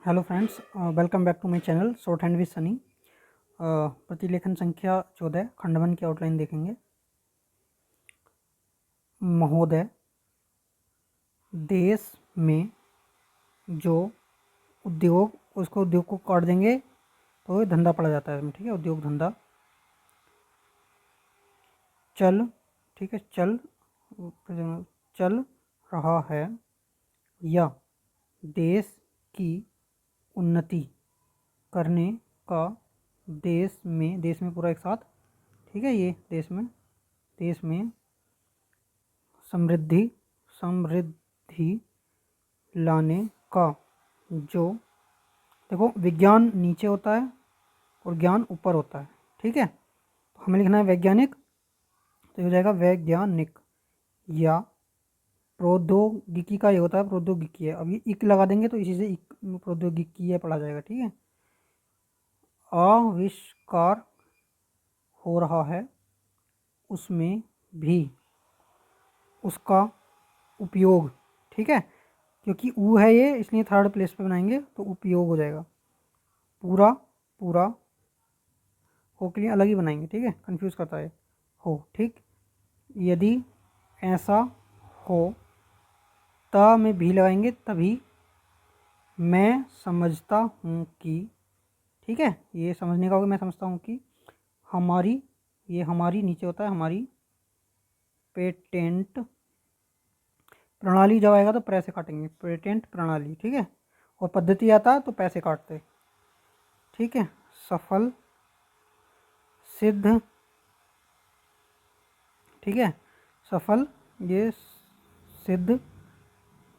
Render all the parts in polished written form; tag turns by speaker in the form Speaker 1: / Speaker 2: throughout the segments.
Speaker 1: Hello friends, welcome back to my channel shorthand with Sunny. प्रतिलेखन संख्या 14 खंडवन की outline देखेंगे। महोदय, देश में जो उद्योग, उसको उद्योग को काट देंगे तो ये धंधा पड़ जाता है इसमें, ठीक है। उद्योग धंधा चल, ठीक है, चल रहा है या देश की उन्नति करने का देश में पूरा एक साथ, ठीक है। ये देश में समृद्धि लाने का जो, देखो विज्ञान नीचे होता है और ज्ञान ऊपर होता है, ठीक है। तो हमें लिखना है वैज्ञानिक, तो ये हो जाएगा वैज्ञानिक। या प्रौद्योगिकी का ये होता है प्रौद्योगिकी है, अब ये इक लगा देंगे तो इसी से इक प्रौद्योगिकी है पढ़ा जाएगा, ठीक है। आविष्कार हो रहा है, उसमें भी उसका उपयोग, ठीक है, क्योंकि ऊ है ये इसलिए थर्ड प्लेस पे बनाएंगे तो उपयोग हो जाएगा। पूरा हो के लिए अलग ही बनाएंगे, ठीक है, कंफ्यूज करता है हो, ठीक। यदि ऐसा हो, त में भी लगाएंगे तभी मैं समझता हूँ कि, ठीक है, ये समझने का होगा। मैं समझता हूँ कि हमारी, ये हमारी नीचे होता है हमारी पेटेंट प्रणाली, जब आएगा तो पैसे काटेंगे, पेटेंट प्रणाली, ठीक है। और पद्धति आता तो पैसे काटते, ठीक है। सफल सिद्ध, ठीक है, सफल ये सिद्ध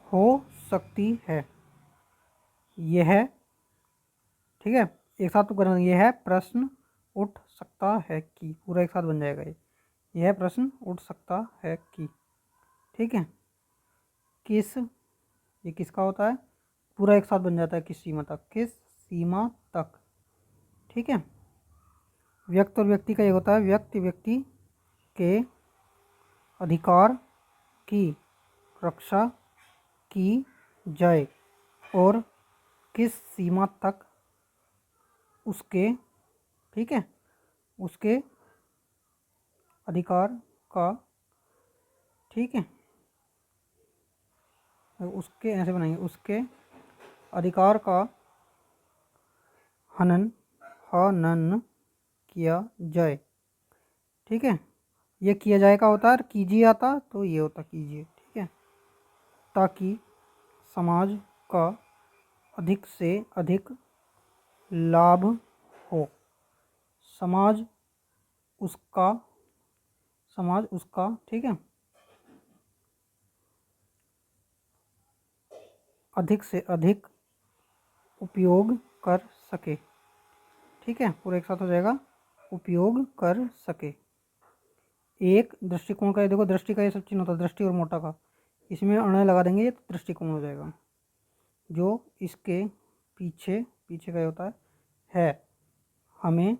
Speaker 1: हो सकती है यह, ठीक है, एक साथ तो करना। यह है प्रश्न उठ सकता है कि, पूरा एक साथ बन जाएगा ये, यह प्रश्न उठ सकता है कि, ठीक है। किस, ये किसका होता है, पूरा एक साथ बन जाता है किस सीमा तक, किस सीमा तक, ठीक है। व्यक्त और व्यक्ति का ये होता है व्यक्ति के अधिकार की रक्षा की जाए और किस सीमा तक उसके, ठीक है, उसके अधिकार का, ठीक है, उसके ऐसे बनाएंगे, उसके अधिकार का हनन किया जाए, ठीक है। ये किया जाए का होता है, कीजिए आता तो ये होता कीजिए, ठीक है। ताकि समाज का अधिक से अधिक लाभ हो, समाज उसका, ठीक है, अधिक से अधिक उपयोग कर सके, ठीक है, पूरा एक साथ हो जाएगा उपयोग कर सके। एक दृष्टिकोण का, ये देखो दृष्टि का ये सब चिन्ह होता है, दृष्टि और मोटा का, इसमें अण लगा देंगे तो दृष्टिकोण हो जाएगा। जो इसके पीछे का ये होता है हमें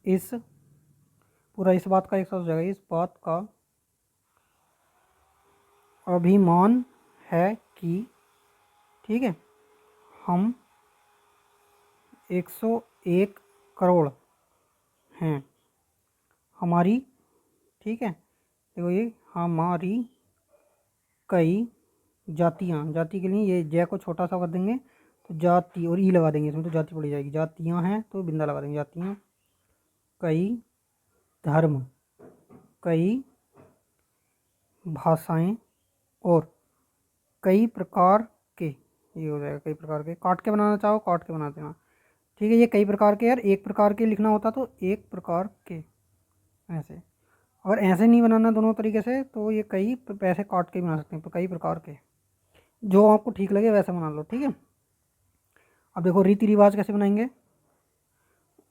Speaker 1: इस, पूरा इस बात का एक साथ हो जाएगा, इस बात का अभिमान है कि, ठीक है, हम 101 करोड़ हैं, हमारी, ठीक है, देखो ये हमारी कई जातियाँ, जाति के लिए ये जय को छोटा सा कर देंगे तो जाति, और ई लगा देंगे इसमें तो जाति पड़ी जाएगी, जातियाँ हैं तो बिंदा लगा देंगे, जातियाँ, कई धर्म, कई भाषाएं और कई प्रकार के, ये हो जाएगा कई प्रकार के, काट के बनाना चाहो काट के बना देना, ठीक है। ये कई प्रकार के, यार एक प्रकार के लिखना होता तो एक प्रकार के, ऐसे, अगर ऐसे नहीं बनाना दोनों तरीके से तो ये कई पैसे काट के बना सकते हैं, तो कई प्रकार के, जो आपको ठीक लगे वैसे बना लो, ठीक है। अब देखो रीति रिवाज कैसे बनाएंगे,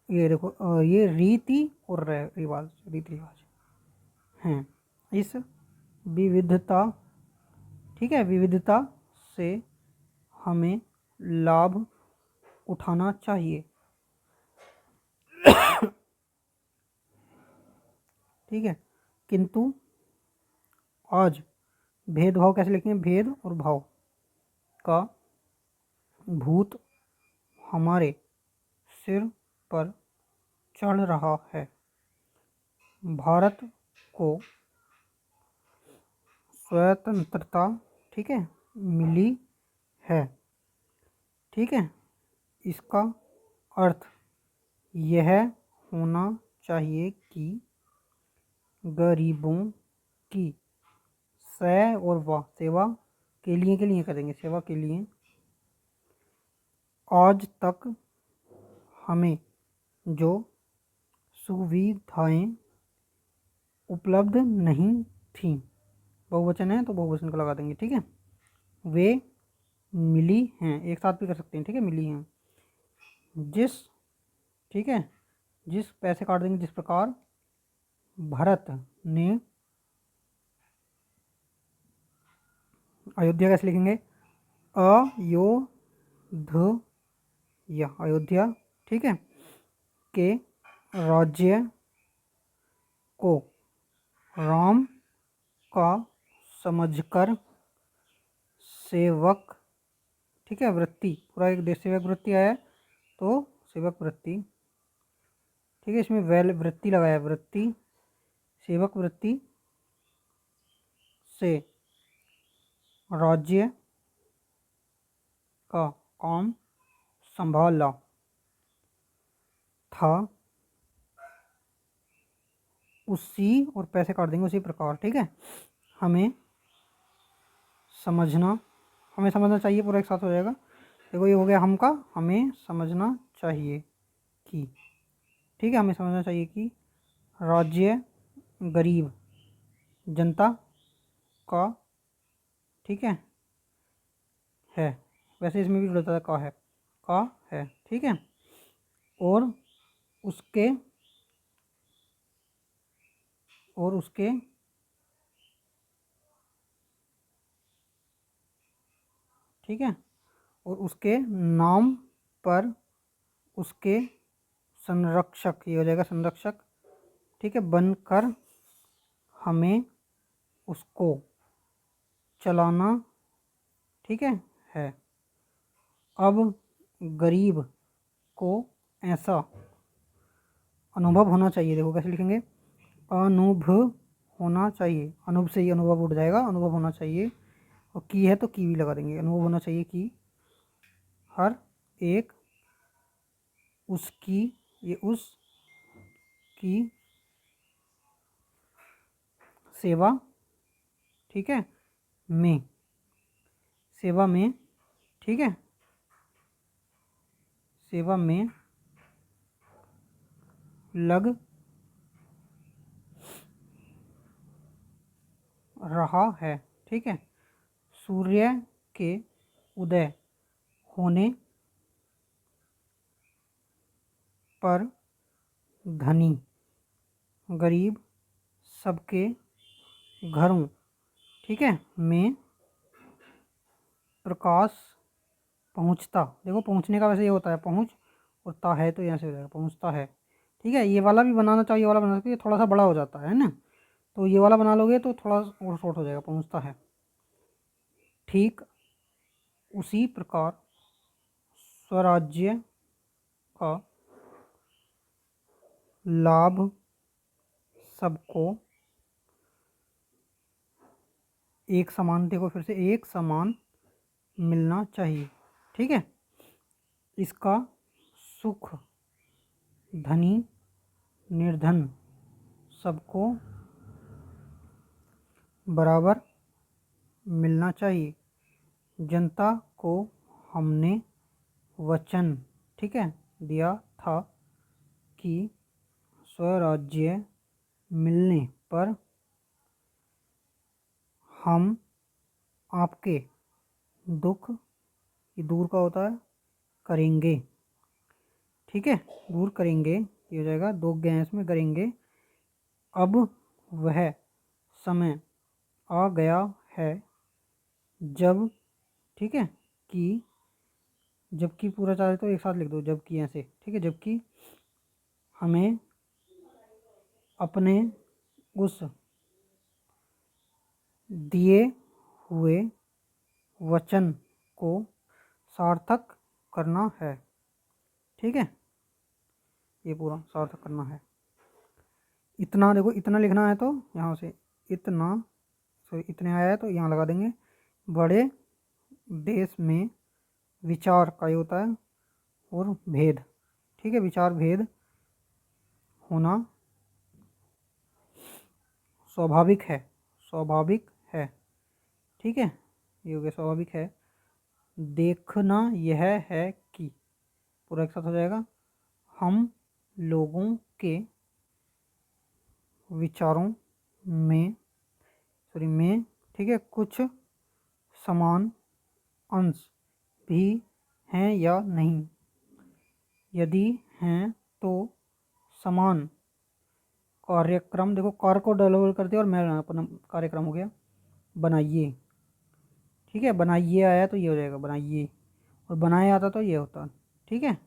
Speaker 1: ये देखो ये रीति और रिवाज, रीति रिवाज हैं इस विविधता, ठीक है, विविधता से हमें लाभ उठाना चाहिए, ठीक है। किंतु आज भेदभाव कैसे लिखेंगे, भेद और भाव का भूत हमारे सिर पर चढ़ रहा है। भारत को स्वतंत्रता, ठीक है, मिली है। ठीक है, इसका अर्थ यह होना चाहिए कि गरीबों की सेवा के लिए करेंगे, सेवा के लिए आज तक हमें जो सुविधाएं उपलब्ध नहीं थी, बहुवचन है तो बहुवचन का लगा देंगे। ठीक है, वे मिली हैं, एक साथ भी कर सकते हैं। ठीक है, मिली हैं। जिस, ठीक है, जिस पैसे काट देंगे, जिस प्रकार भारत ने, अयोध्या कैसे लिखेंगे, अयोध्या, ठीक है, के राज्य को राम का समझकर सेवक, ठीक है, वृत्ति, पूरा एक देश सेवक वृत्ति आया है तो सेवक वृत्ति, ठीक है, इसमें वैल वृत्ति लगाया, वृत्ति, सेवक वृत्ति से राज्य का काम संभाला था। उसी, और पैसे काट देंगे, उसी प्रकार, ठीक है, हमें समझना चाहिए, पूरा एक साथ हो जाएगा। देखो ये हो गया हम का, हमें समझना चाहिए कि, ठीक है, हमें समझना चाहिए कि राज्य गरीब जनता का, ठीक है, वैसे इसमें भी जुड़ता है का है, ठीक है, और उसके ठीक है, और उसके नाम पर उसके संरक्षक, ये हो जाएगा संरक्षक, ठीक है, बनकर हमें उसको चलाना, ठीक है। अब गरीब को ऐसा अनुभव होना चाहिए, देखो कैसे लिखेंगे, अनुभव होना चाहिए, अनुभव से ही अनुभव उठ जाएगा, अनुभव होना चाहिए, और की है तो की भी लगा देंगे, अनुभव होना चाहिए कि हर एक उसकी, ये उसकी सेवा, ठीक है, में, सेवा में, ठीक है, सेवा में लग रहा है। ठीक है, सूर्य के उदय होने पर धनी गरीब सबके घरों, ठीक है, में प्रकाश पहुंचता, देखो पहुंचने का वैसे ये होता है पहुंच, और ता है तो यहाँ से हो जाएगा पहुंचता है। ठीक है, ये वाला भी बनाना चाहिए, ये वाला बना सकते, ये थोड़ा सा बड़ा हो जाता है ना, तो ये वाला बना लोगे तो थोड़ा और शॉर्ट हो जाएगा, पहुंचता है। ठीक उसी प्रकार स्वराज्य का लाभ सबको एक समान, देखो फिर से एक समान मिलना चाहिए। ठीक है, इसका सुख धनी निर्धन सबको बराबर मिलना चाहिए। जनता को हमने वचन, ठीक है, दिया था कि स्वराज्य मिलने पर हम आपके दुख, ये दूर का होता है, करेंगे। ठीक है, दूर करेंगे, ये हो जाएगा दो गैस में करेंगे। अब वह समय आ गया है जब, ठीक है, कि, जबकि पूरा चाहे तो एक साथ लिख दो, जबकि ऐसे, ठीक है, जबकि हमें अपने उस दिए हुए वचन को सार्थक करना है। ठीक है, ये पूरा सार्थक करना है। इतना देखो, इतना लिखना है तो यहाँ से इतना, सॉरी इतने आया है तो यहाँ लगा देंगे। बड़े देश में विचार का ये होता है और भेद। ठीक है, विचार भेद होना स्वाभाविक है, स्वाभाविक है। ठीक है, ये हो गया स्वाभाविक है। देखना यह है कि, पूरा एक साथ हो जाएगा, हम लोगों के विचारों में, सॉरी में, ठीक है, कुछ समान अंश भी हैं या नहीं। यदि हैं तो समान कार्यक्रम, देखो कार को डबल कर दिया और मैं अपना कार्यक्रम हो गया, बनाइए। ठीक है, बनाइए आया तो ये हो जाएगा बनाइए, और बनाए आता तो ये होता। ठीक है,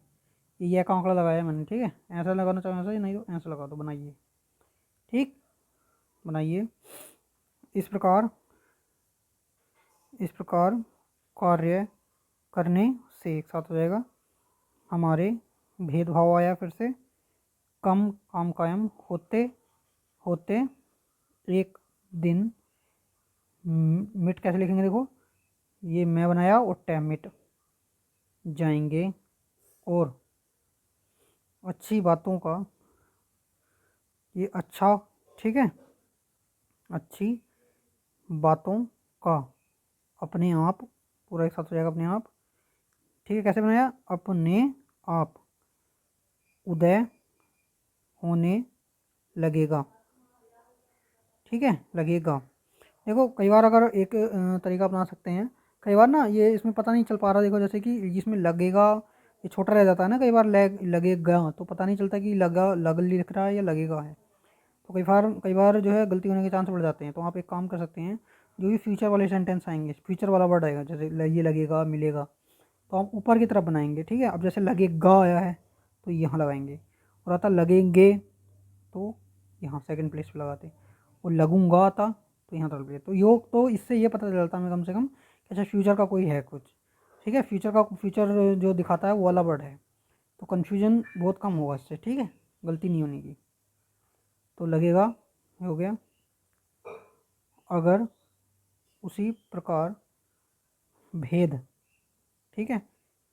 Speaker 1: ये का आंकड़ा लगाया मैंने। ठीक है, ऐसा लगाना चाहो ऐसा, नहीं तो ऐसा लगा दो, बनाइए। ठीक, बनाइए। इस प्रकार कार्य करने से, एक साथ हो जाएगा, हमारे भेदभाव आया फिर से, कम काम कायम होते होते एक दिन मिट, कैसे लिखेंगे देखो, ये मैं बनाया और टैम मिट जाएंगे, और अच्छी बातों का ये अच्छा, ठीक है, अच्छी बातों का अपने आप, पूरा एक साथ हो जाएगा अपने आप। ठीक है, कैसे बनाया, अपने आप उदय होने लगेगा। ठीक है, लगेगा। देखो कई बार अगर एक तरीका अपना सकते हैं, कई बार ना ये इसमें पता नहीं चल पा रहा, देखो जैसे कि जिसमें लगेगा ये छोटा रह जाता है ना, कई बार लगेगा तो पता नहीं चलता कि लगा लग लिख रहा है या लगेगा है, तो कई बार जो है गलती होने के चांस बढ़ जाते हैं। तो आप एक काम कर सकते हैं, जो भी फ्यूचर वाले सेंटेंस आएंगे, फ्यूचर वाला वर्ड आएगा, जैसे ये लगेगा, मिलेगा, तो आप ऊपर की तरफ बनाएंगे। ठीक है, अब जैसे लगेगा आया है तो यहाँ लगाएंगे, और आता लगेंगे तो यहाँ सेकंड प्लेस पे लगाते, और लगूंगा आता तो यहाँ तक पे। तो योग, तो इससे ये पता चलता है हमें कम से कम कि अच्छा फ्यूचर का कोई है कुछ। ठीक है, फ्यूचर जो दिखाता है वो वाला वर्ड है, तो कन्फ्यूजन बहुत कम होगा इससे। ठीक है, गलती नहीं होने की। तो लगेगा हो गया, अगर उसी प्रकार भेद, ठीक है,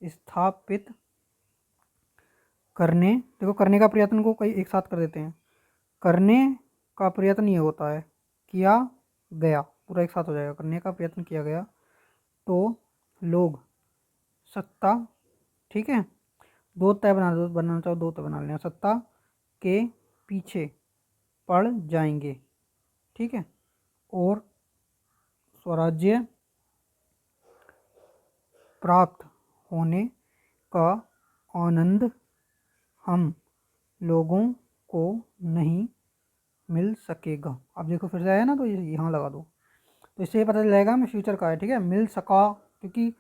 Speaker 1: स्थापित करने, देखो करने का प्रयत्न को कई एक साथ कर देते हैं, करने का प्रयत्न ये होता है किया गया, पूरा एक साथ हो जाएगा, करने का प्रयत्न किया गया, तो लोग सत्ता, ठीक है, दो तय बनाना चाहो दो तय बना लेना, सत्ता के पीछे पड़ जाएंगे। ठीक है, और स्वराज्य प्राप्त होने का आनंद हम लोगों को नहीं मिल सकेगा। अब देखो फिर से आया ना, तो ये यहाँ लगा दो, तो इससे ये पता चल जाएगा हमें फ्यूचर का है। ठीक है, मिल सका, क्योंकि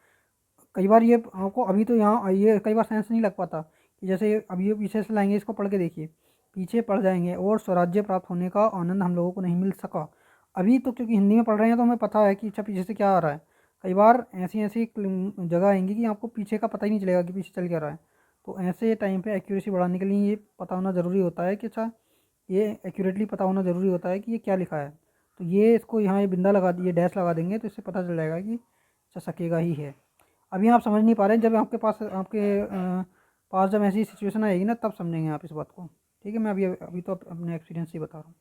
Speaker 1: कई बार ये आपको अभी तो यहाँ ये कई बार सेंस नहीं लग पाता कि जैसे अभी ये पीछे से लाएंगे, इसको पढ़ के देखिए, पीछे पड़ जाएंगे, और स्वराज्य प्राप्त होने का आनंद हम लोगों को नहीं मिल सका। अभी तो क्योंकि हिंदी में पढ़ रहे हैं तो हमें पता है कि अच्छा पीछे से क्या आ रहा है। कई बार ऐसी ऐसी जगह आएंगी कि आपको पीछे का पता ही नहीं चलेगा कि पीछे चल क्या रहा है। तो ऐसे टाइम पे एक्यूरेसी बढ़ाने के लिए ये पता होना ज़रूरी होता है कि अच्छा, ये एक्यूरेटली पता होना ज़रूरी होता है कि ये क्या लिखा है। तो ये इसको यहाँ ये बिंदा लगा दिए, डैश लगा देंगे, तो इससे पता चल जाएगा कि अच्छा सकेगा ही है। अभी आप समझ नहीं पा रहे हैं, जब आपके पास जब ऐसी सिचुएशन आएगी ना, तब समझेंगे आप इस बात को। ठीक है, मैं अभी तो अपने एक्सपीरियंस से बता रहा हूँ।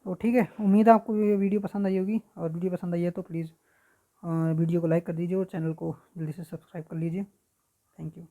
Speaker 1: तो ठीक है, उम्मीद है आपको ये वीडियो पसंद आई होगी, और वीडियो पसंद आई है तो प्लीज़ वीडियो को लाइक कर दीजिए और चैनल को जल्दी से सब्सक्राइब कर लीजिए। Thank you.